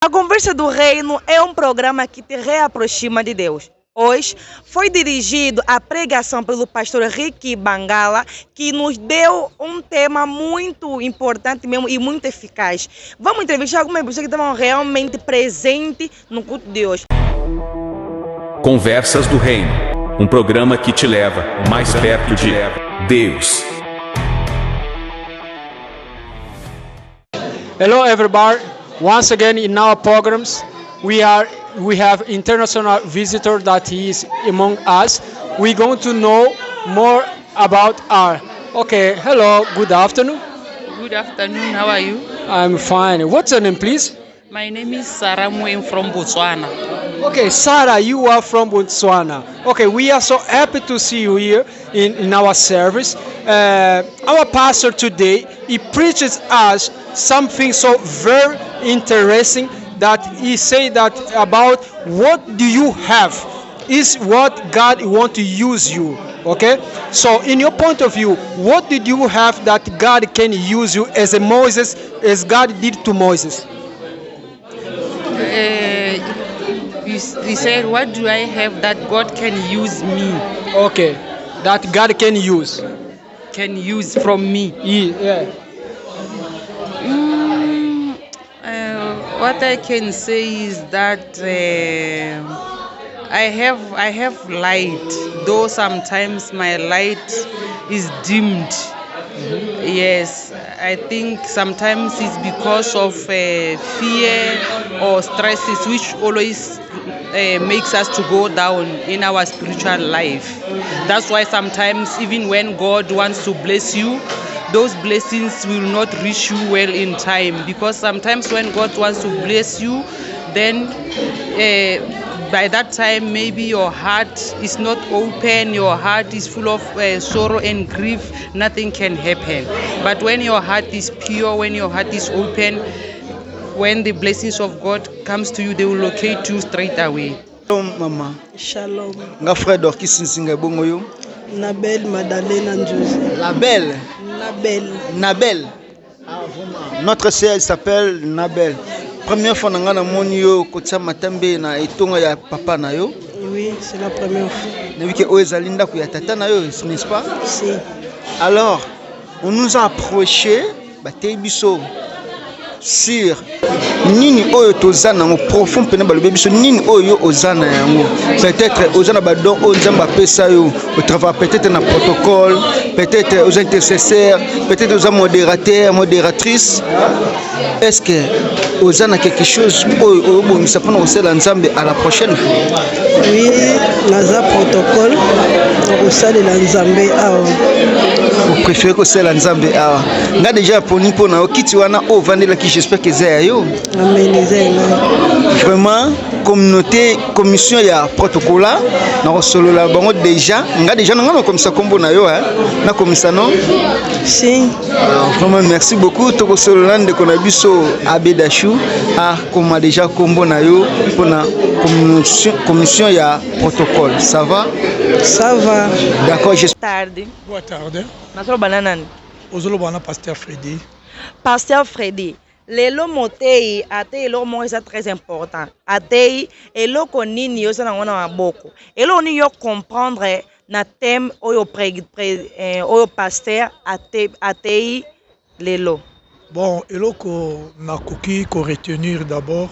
A Conversa do Reino é um programa que te reaproxima de Deus. Hoje foi dirigido à pregação pelo pastor Ricky Bangala, que nos deu um tema muito importante mesmo e muito eficaz. Vamos entrevistar algumas pessoas que estavam realmente presentes no culto de hoje. Conversas do Reino, um programa que te leva mais perto de Deus. Hello everybody. Once again in our programs we have international visitor that he is among us. We're going to know more about our. Okay, hello, good afternoon. Good afternoon, how are you? I'm fine. What's your name, please? My name is Sarah Mwen from Botswana. Okay, Sarah, you are from Botswana. Okay, we are so happy to see you here in our service. Our pastor today, he preaches us something so very interesting that he said that about what do you have is what God want to use you. Okay, so in your point of view, what did you have that God can use you as a Moses, as God did to Moses? You said, what do I have that God can use me? Okay, that God can use. Can use from me? Yeah. What I can say is that I have light, though sometimes my light is dimmed. Yes, I think sometimes it's because of fear or stresses which always makes us to go down in our spiritual life. That's why sometimes even when God wants to bless you, those blessings will not reach you well in time, because sometimes when God wants to bless you, then by that time maybe your heart is not open, your heart is full of sorrow and grief, nothing can happen. But when your heart is pure, when your heart is open, when the blessings of God comes to you, they will locate you straight away. Shalom mama. Shalom. Nga frère Dorkis Nsinga bongo yo. Nabel Madalena Njozi. Label. Nabel. Ah, vraiment. Notre sœur s'appelle Nabel. Première fois nga na moni yo kotia matambe na etonga ya papa na yo. Oui, c'est la première fois. Nebi ke oezali ndako ya tata na yo, n'est-ce pas? Si. Alors, on nous a approché batei biso sur nini oyo tozana mo profond pena balobe biso nini oyo ozana yango, peut-être ozana ba don o nzamba pesa yo au travail, peut-être na protocole, peut-être aux intercesseurs, peut-être aux modérateurs, modératrices. Est-ce que ozana quelque chose oyo obongisa pona osela nzambe à la prochaine? Oui, naza protocole osalela nzambe awa. Vous préférez que c'est la nzambe awa? Nga déjà poni pona okiti wana o vandela ki, j'espère que c'est yo. Amen. Vraiment communauté commission ya protocole na solo la bango déjà nga déjà nga comme ça combo na yo na comme ça non. Si. Vraiment merci beaucoup to solo lande ko na biso abedashu comme déjà combo na yo pour na commission ya protocole. Ça va? Ça va. D'accord, Tarde. Boa tarde. Nasolo banana. Ozolo bana Pasteur Freddy. Pasteur Freddy. Lelo motei ate eloko moko eza très important. Atei eloko nini yo sana ngona maboko. Eloko nini yo comprendre na thème oyo oyo pasteur atei lelo. Bon, eloko nakoki ko retenir d'abord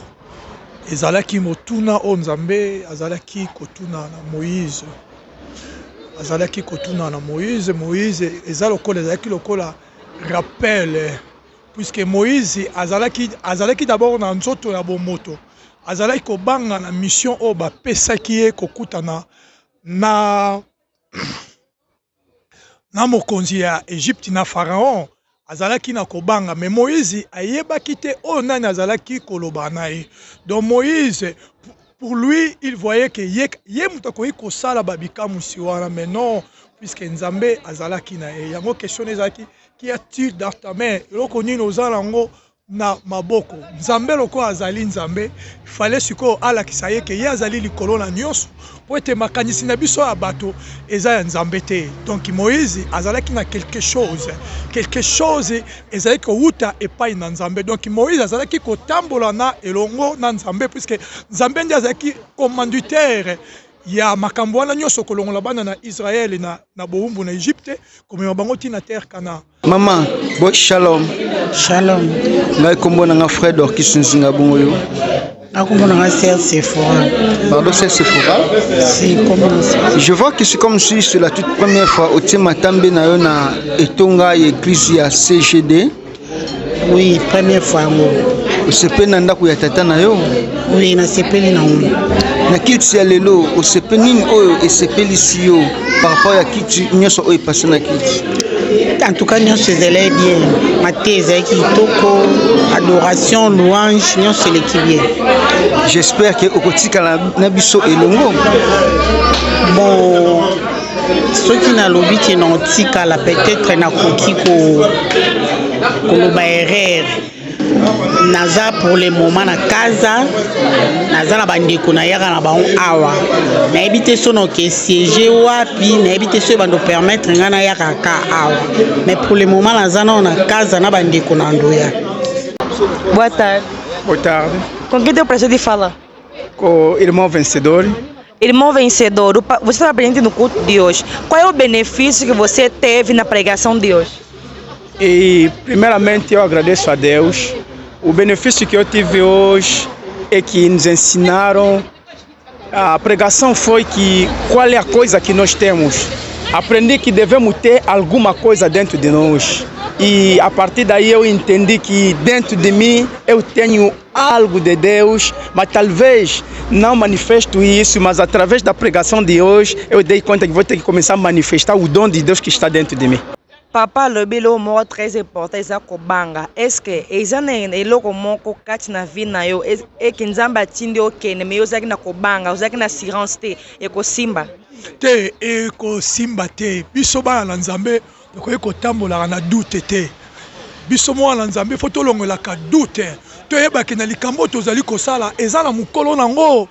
ezalaki motuna o Nzambe azalaki kotuna na Moïse. Azalaki kotuna na Moïse eza lokola ezalaki lokola rappel, puisque Moïse azalaki d'abord na nzoto ya bomoto, azalaki kobanga na mission o bapesaki ye kokutana na mokonzi ya Egypte na Pharaon, azalaki na kobanga, mais Moïse ayebaki te o nani azalaki koloba na ye. Donc Moïse, pour lui, il voyait que ye mutakoyi kosala babika musiwana, mais non, puisque Nzambe azalaki na ye. Yango question ezalaki qui a-t-il dans ta main? Eloko nini ozala ngo na maboko. Nzambe loko azali nzambe, fallait siko ala kisaye ke ye azali likolo na nyonso po ete makanisi na biso ya bato eza ya nzambe te. Donc Moïse azalaki na quelque chose ezalaki kouta epai na nzambe. Donc Moïse azalaki kotambola na elongo na nzambe puisque nzambe ndi azalaki commanditaire ya makambo wana nyonso kolongola bana na Israël na bowumbu na Egypte komema bango tina terre Canaan. Maman, bo shalom. Shalom. Ngai kombo na nga frère Dorkis Nzinga bongo yo. Akombo na nga Sœur Sephora. Pardon, c'est Sephora. Si, comment ça? Je vois que c'est comme si c'est la toute première fois au tema tambe na yo na etonga église ya CGD. Oui, première fois ngo. Osepe na ndako ya tata na yo. Oui, na sepeli na ngo. Na kiti ya lelo osepe nini oyo esepeli si yo par rapport ya kiti nyonso oyo passé na kiti. En tout cas, nyonso ezalaki bien. Mate ezalaki kitoko, adoration, louange, nyonso eleki bien. J'espère que okotikala na biso elongo. Bon, soki nalobi ke na otikala peut-être nakoki koloba erreur. Naza pour le moment na casa, naza na bandeko na yaka na bango awa. Na ebite sono ke siéger wapi, na ebite so bando permettre nga na yaka ka awa. Mais pour le moment naza na casa na bandeko na ndoya. Boa tarde. Boa tarde. Com quem tem o prazer de falar? Com o irmão vencedor. Irmão vencedor, você está presente no culto de hoje. Qual é o benefício que você teve na pregação de hoje? E primeiramente eu agradeço a Deus. O benefício que eu tive hoje é que nos ensinaram. A pregação foi que qual é a coisa que nós temos. Aprendi que devemos ter alguma coisa dentro de nós. E a partir daí eu entendi que dentro de mim eu tenho algo de Deus, mas talvez não manifesto isso, mas através da pregação de hoje eu dei conta que vou ter que começar a manifestar o dom de Deus que está dentro de mim. Papa lobilo mo très important eza kobanga. Est-ce que eza na eloko moko kati na vie na yo e ke nzambe atindi okende me ozaki na kobanga, ozaki na assurance te ekosimba? Te ekosimba te. Biso bana na nzambe tokoki kotambolaka na doute te. Biso mwana na nzambe fo tolongolaka doute. Toyebaki na likambo tozali kosala eza na mokolo nango.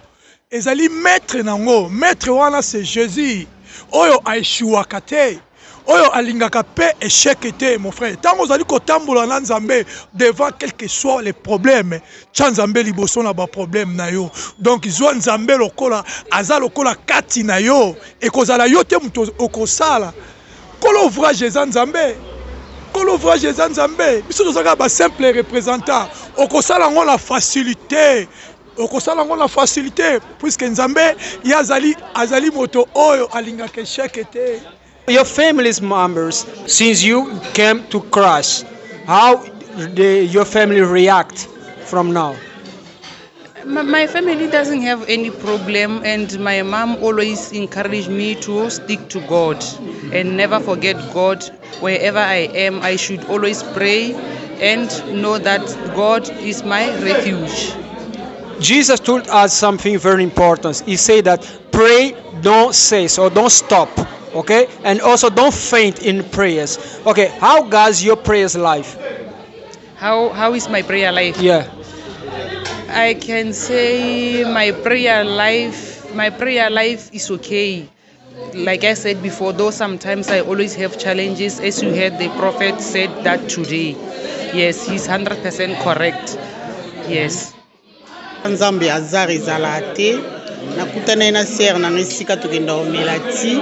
Ezali maître nango. Maître wana c'est Jésus. Oyo aeshuwaka te. Oyo alingaka pe échec te mon frère. Tango ozali kotambola na nzambe devant quel que soit les problèmes, tcha nzambe liboso na ba problème na yo. Donc zwa nzambe lokola aza lokola kati na yo et kozala yo te muto okosala. Kolo ouvrage eza nzambe. Kolo ouvrage eza nzambe. Biso tozaka ba simple représentant. Okosala ngo la facilité. Okosala ngo la facilité puisque nzambe azali moto oyo alingaka échec te. Your family's members, since you came to Christ, how your family react from now? My family doesn't have any problem, and my mom always encouraged me to stick to God and never forget God. Wherever I am, I should always pray and know that God is my refuge. Jesus told us something very important. He said that pray, don't cease or don't stop. Okay, and also don't faint in prayers. Okay, how goes your prayers life? How is my prayer life? Yeah, I can say my prayer life is okay. Like I said before, though sometimes I always have challenges, as you heard the prophet said that today. Yes, he's 100% correct. Yes. Nzambe azari zalate nakutana na sœur na ngisika tukenda omelati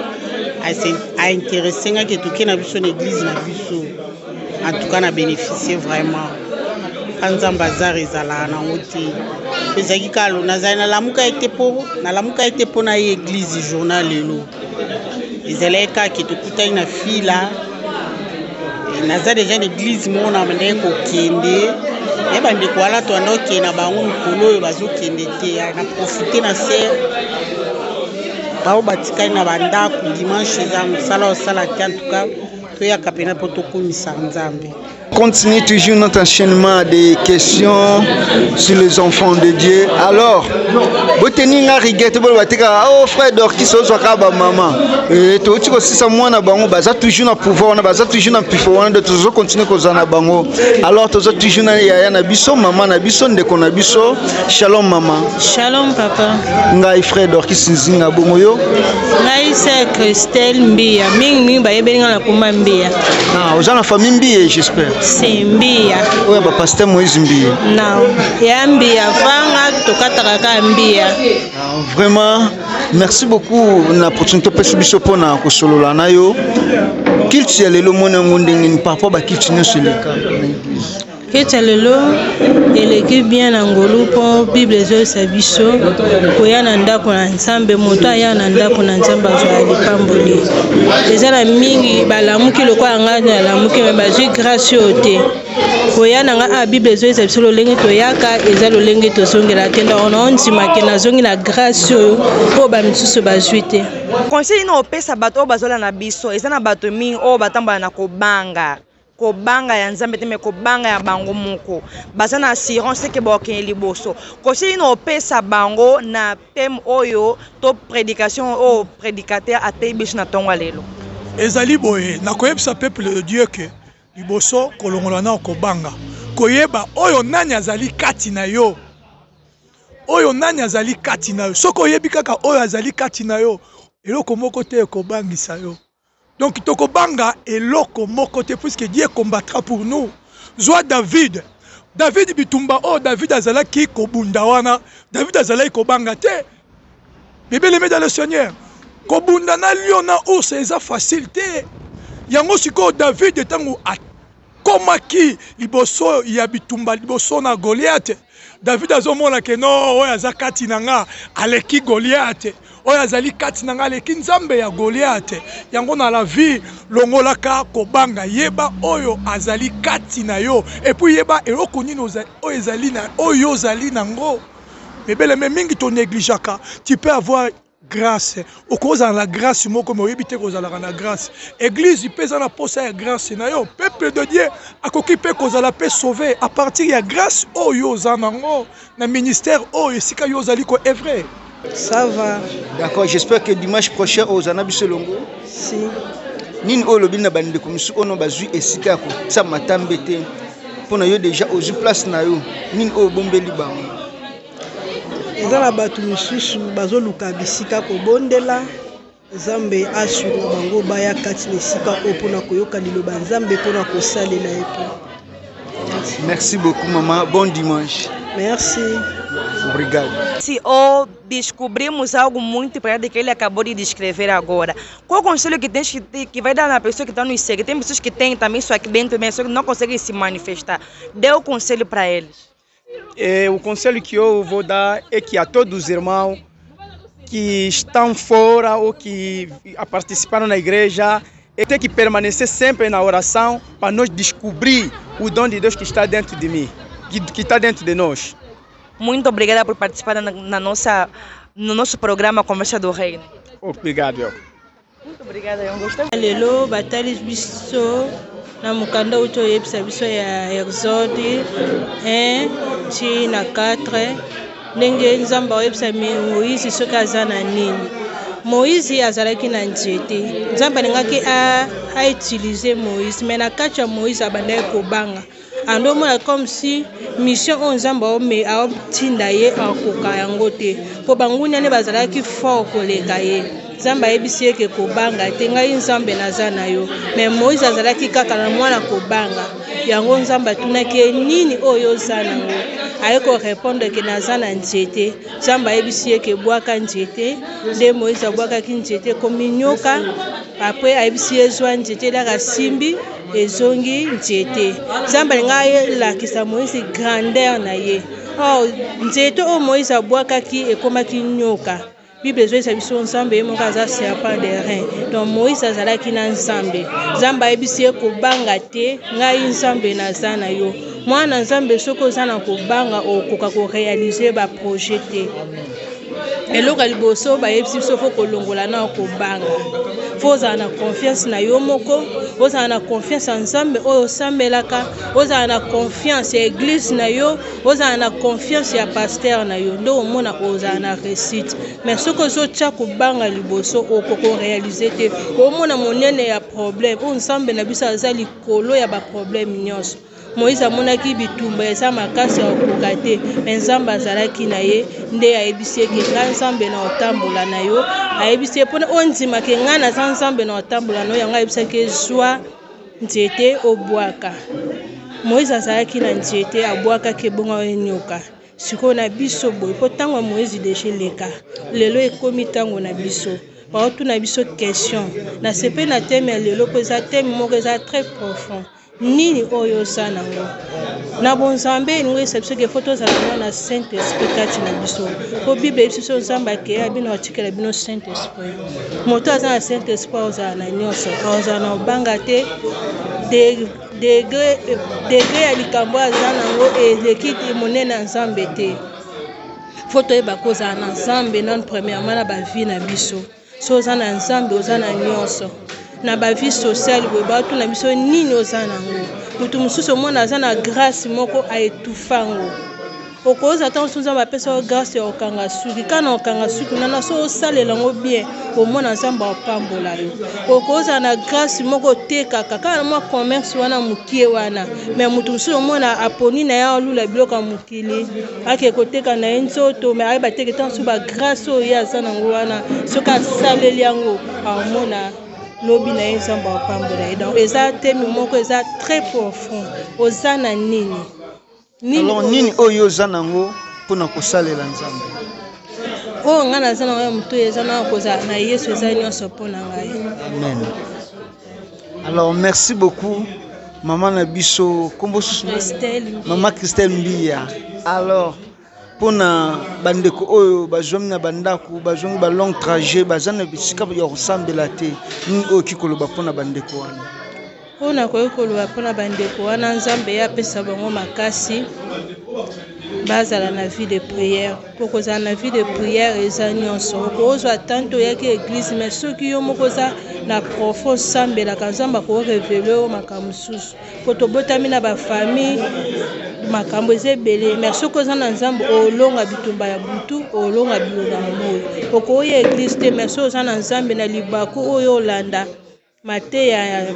a intéressé nga ke tukena biso na église na biso en tout cas na bénéficier vraiment Nzambe azari zala na ngoti ezaki kalo nazali na lamuka ete po na église journal lelo ezaleka ke tukutani na fila naza déjà l'église mona ndeko kende et bandeko wala to anoke na bango mukolo oyo bazokende te na profiter na ser bao batikali na bandako dimanche eza mosala osala te en tout cas toyaka pena po tokomisa Nzambe. continue toujours notre enchaînement de questions sur les enfants de Dieu. Alors, boteninga rigette bolo batika oh frère Dorkis ozwaka ba maman. Et to tiko sisa mwana bango baza toujours na pouvoir, baza toujours na pifo, de toujours continuer kozana bango. Alors tozo toujours na yaya na biso, maman na biso, ndeko na biso. Shalom maman. Shalom papa. Ngai frère Dorkis nzinga bongoyo. Ngai c'est Christelle Mbia. Mingi ba yebenga na kuma Mbia. Ah, aux la famille Mbia j'espère. C'est Mbia. Ouais, bah pasteur Moïse Mbia. Non, ya Mbia vanga tokataka ka Mbia. Vraiment, merci beaucoup na opportunité pesi biso pona ko solola na yo. Kilti lelo mona ngondenge ni papa ba kilti nyo le ka na église. Kilti lelo eleki bien na ngolu po Bible zo sa biso koya na ndako na Nzambe moto aya na ndako na Nzambe zo lipamboli. Ezala mingi balamuki lokola nganya lamuki me bazwi grâce ote. Koya na nga Bible zo sa biso lolenge toyaka eza lolenge tosongela tenda ona onzima ke na zongi na grâce po ba misusu bazwi te. Conseil no pesa bato o bazola na biso eza na bato mingi o batambola na kobanga ya Nzambe te me kobanga ya bango moko baza na assurance ke bokene liboso conseil no pesa bango na thème oyo to prédication o prédicateur ate biso na tonga lelo ezali boye na koyebisa peuple de Dieu ke liboso kolongola na kobanga koyeba oyo nani azali kati na yo soko oyebi kaka oyo azali kati na yo eloko moko te ekobangisa yo. Donc tokobanga eloko moko te puisque Dieu combattra pour nous. Zwa David bitumba David azalaki kobunda wana David azalaki kobanga te. Bien-aimés dans le Seigneur, kobunda na lion na ours eza facile te. Yango siko David tango akomaki liboso ya bitumba liboso na Goliath. David azomona ke no oyo azakati nanga aleki Goliath. Oyo azali kati nanga aleki Nzambe ya Goliath. Yango na la vie longolaka kobanga yeba oyo azali kati na yo. Et puis yeba eloko nini oyo ezali na oyo ozali nango. Bebele me mingi to négligeaka. Tu peux avoir grâce. Au cause de la grâce moko mo yebite ko zala na grâce. Église pesa na posa ya grâce na yo. Peuple de Dieu akoki pe ko zala pe sauver à partir ya grâce oyo zanango na ministère oyo sika yo zali ko œuvrer. Ça va. D'accord, j'espère que dimanche prochain aux Anabisolongo. Si. Nini olobi na bande komisu ono bazui esika ko sa matambete. Pona yo déjà aux place na yo. Nini o bombeli bango. Ezala batu misusu bazoluka bisika kobondela Nzambe asuna bango baya kati na esika opona koyoka liloba Nzambe pona kosalela epo. Merci beaucoup maman, bon dimanche. Merci. Obrigado. Se descobrimos algo muito importante que ele acabou de descrever agora. Qual o conselho que vai dar na pessoa que está nos segue? Tem pessoas que têm também isso aqui dentro, mas que não conseguem se manifestar. Dê o conselho para eles. O conselho que eu vou dar é que a todos os irmãos que estão fora ou que participaram na igreja, tem que permanecer sempre na oração para nós descobrir o dom de Deus que está dentro de mim, que está dentro de nós. Muito obrigada por participar no nosso programa Conversa do Reino. Obrigado. Muito obrigada, eu gostei. Lelo batalis biso na mukanda uto yebisa biso ya Exode 1 na 4 ndenge Nzambe yebisa Moïse soki aza na nini. Moïse azalaki na nzete. Nzambe alingaki a utiliser Moïse, mais na kati ya Moïse abandaki kobanga. Andomona comme si mission on Nzambe ome aotinda ye akoka yango te. Po bangunya ne bazalaki fort koleka ye. Nzambe ayebisi eke kobanga te ngai Nzambe naza na yo. Mais Moïse azalaki kaka na mwana kobanga. Yango Nzambe atunaki nini oyo oza nango. Ayeko répondre ke naza na nzete. Nzambe ayebisi eke bwaka nzete. Nde Moïse abwakaki nzete komi nyoka. Après ayebisi ezwa nzete laka simbi ezongi nzete. Nzambe ngai lakisa Moïse grandeur na ye. Nzete o Moïse abwakaki ekomaki nyoka. Bible ezwisa biso Nzambe moko aza serpent de rein. Donc Moïse azalaki na Nzambe. Nzambe ayebisi ye kobanga te ngai Nzambe naza na yo. Mwana Nzambe soki oza na kobanga okoka koréaliser ba projet te. Eloko liboso bayebisi biso fo kolongola na kobanga. ozala na confiance na yo moko, ozala na confiance ya nzambe oyo osambelaka, ozala na confiance ya église na yo, ozala na confiance ya pasteur na yo, nde omona ozala na réussite. Mais soki ozotia kobanga liboso okokorealize te, omona monene ya problème oyo nzambe na biso aza likolo ya baproblème nyonso. Moïse amonaki bitumba eza makasi ya kokoka te, me nzambe azalaki na ye nde ayebisi eke ngai nzambe na otambola na yo, ayebisi ye mpona ondimaka ngai naza nzambe na otambola na yo, yango ayebisaki zwa nzete obwaka. Moïse azalaki na nzete abwakaki ebongo enyoka. Sikoyo na biso boye mpo ntango ya Moïse deja eleka, lelo ekomi ntango na biso baotuna biso question na sepe na teme ya lelo mpo eza teme moko eza très profond. Nini oyo oza nango na bonzambe elingo yesa biso ke fo tozala nango na saint esprit kati na biso, mpo bible yebisi biso nzambe akeya bino atikela bino saint esprit. Moto aza na saint esprit ozala na nyonso, ozala na obanga te. Degré ya likambo aza nango eleki monene ya nzambe te. Fo toyeba kozala na nzambe nano premièrement na bavie na biso. So oza na nzambe oza na nyonso. Na ba vie sociale boye batuna biso nini oza nango. Mutu mosusu omona aza na grâce moko aetufango. Okoza tan sunza bapesa grâce ya okanga suki. Kana okanga suki nana so osalela ngo bien omona nzamba opambola yo. Okoza na grâce moko tekaka kana mwa commerce wana mukie wana. Mais mutu mosusu omona aponi na ya lula biloko mukili. Ake koteka na nzoto mais ayeba teke tan su ba grâce oyo ya za nango wana. Soka saleli yango amona lobi na ye nzambe opambola ye. Donc eza teme moko eza très profond. Oza na nini? Alors nini oyo oza nango mpona kosalela nzambe? Oyo ngai naza nango ya moto eza na kozala na Yesu eza nyonso mpona ngai. Amen. Alors merci beaucoup maman na biso kombo susu Maman Christelle Mbia. Alors mpona bandeko oyo bazwami na bandako bazwangi ba long trajet baza na bisika ya kosambela te, nini oyo kikoloba mpona bandeko wana? Mpona koyi koloba mpona bandeko wana nzambe apesa bango makasi bazala na vie de prière. Mpo kozala na vie de prière eza nyonso okozwa tanto oyaki église, mais soki yo moko oza na profond osambelaka nzambe akorevele oyo makambo mosusu. Mpo tobotami na bafamille makambo eza ebele, mais soki oza na nzambe olonga bitumba ya butu olonga bilonga momoyo. Okoya église te, mais soki oza na nzambe na libaku oyo olanda mateya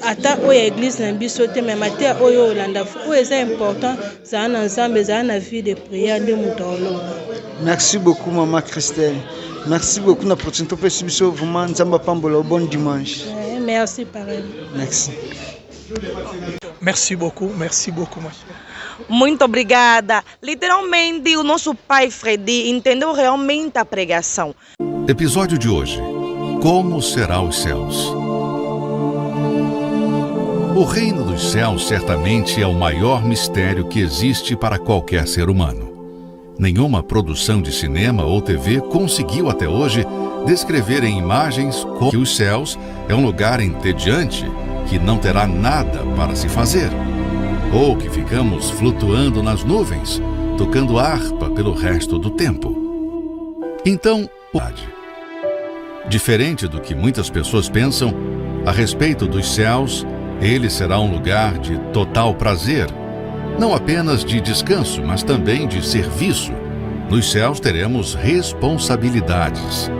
ata oyo église na biso te, mais mateya oyo olanda oyo eza important zala na nzambe zala na vie de prière nde moto olonga. Merci beaucoup maman Christelle. Merci beaucoup na opportunité pour biso vraiment nzamba pambola bon dimanche. Merci pareil. Merci. Merci beaucoup ma chère. Muito obrigada. Literalmente, o nosso pai Fredi entendeu realmente a pregação. Episódio de hoje. Como será os céus? O reino dos céus certamente é o maior mistério que existe para qualquer ser humano. Nenhuma produção de cinema ou TV conseguiu até hoje descrever em imagens que os céus é um lugar entediante que não terá nada para se fazer, ou que ficamos flutuando nas nuvens, tocando harpa pelo resto do tempo. Então, diferente do que muitas pessoas pensam a respeito dos céus, ele será um lugar de total prazer, não apenas de descanso, mas também de serviço. Nos céus teremos responsabilidades.